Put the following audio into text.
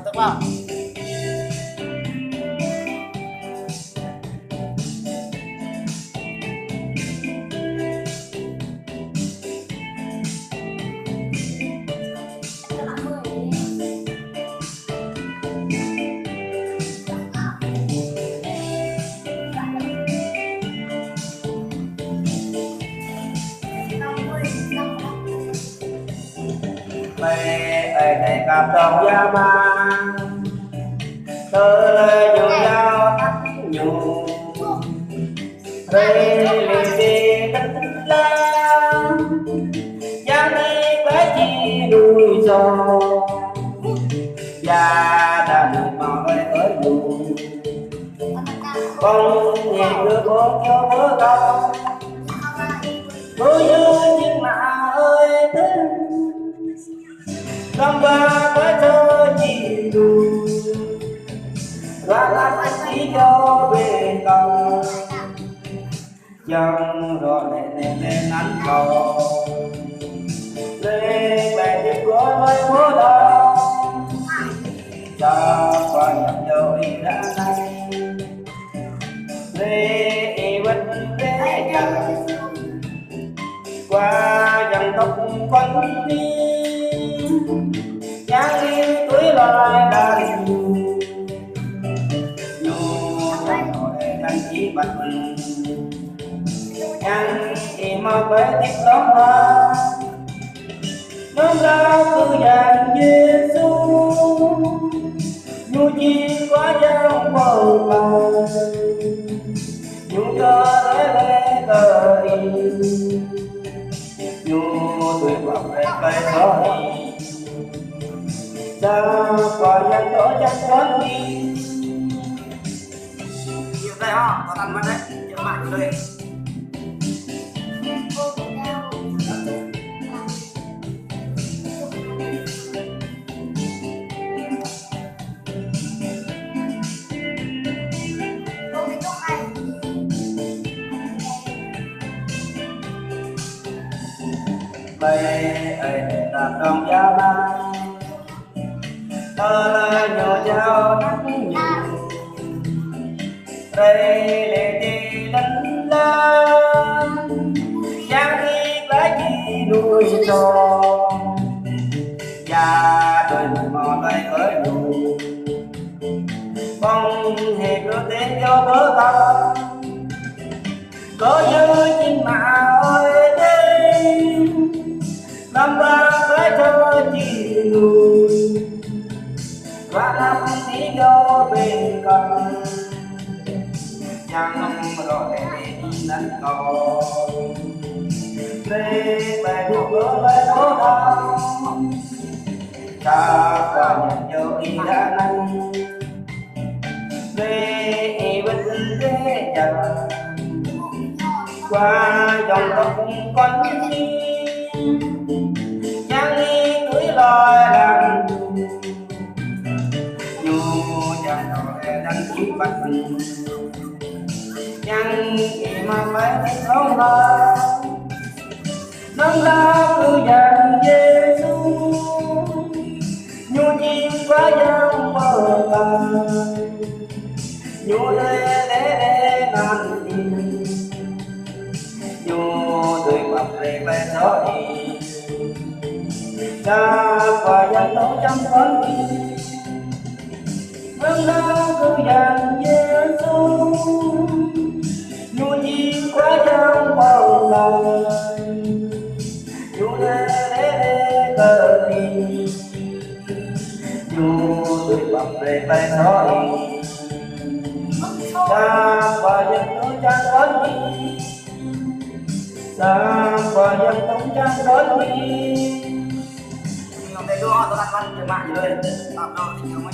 Tức vào mẹ thầy cặp đồng gia mang tơ lê dù giao thắt nhủ đây liền đi đất la giang đi bé chi đuôi giò già đã được màu đây tới đủ con nhìn đứa con cho bữa con bữa như nhưng mà ơi thế năm ba mới cho chị đủ ra lát anh chỉ cho về cầu chân rồi lên ánh cầu lên bè tiếp có mấy bố đâu cho qua nhập vô đi đã nay lê vinh lê chân qua dòng tóc quanh đi nhang đi cưới loài đàn dù rồi đăng chỉ bạch nhang thì mà bé tiếp đón ta nôm ra cứ dàn Giêsu nhu chi quá giang bờ bờ nhu cơ lê cờ đi nhu tuổi bọc lê cây gió đi sao có dân đó chắc có đi nhiều đây ha, có thằng mắt đấy, chờ mạng đây. mày ấy đạp đồng gia ba tơ lê nhỏ giao nắng nhiều đây lệ đi đánh la giang đi lá chi đuôi giò già đời mò tay tới đủ con hề cơ tên cho bớ ta có như chim mà ơi đây năm ba phải cho chị người và năm tí do bên cạnh nhang rồi để đi đánh cầu lê bài được lỡ lấy bố đau ta qua nhận vô đi đã năng lê vinh lê chặt qua dòng tóc quanh đi nhang đi cưới loài đàn dù chẳng rồi đăng ký bạch nhang thì mà phải thích không ba nâng la cứ dàn Giêsu nhu chim quá giang bờ bờ nhu lê nan đi nhu tuổi bọc lê bè gió đi cha và dân đó chăm con đi nâng la cứ dàn Giêsu nhu chim quá giang bờ bờ nhu lê cờ đi nhu tuổi bọc lê bè gió đi cha và dân đó chăm con đi cha và dân đó chăm con đi Nhiều đây luôn, có thằng mắt chờ mạng đây. Tạm rồi, nhiều mấy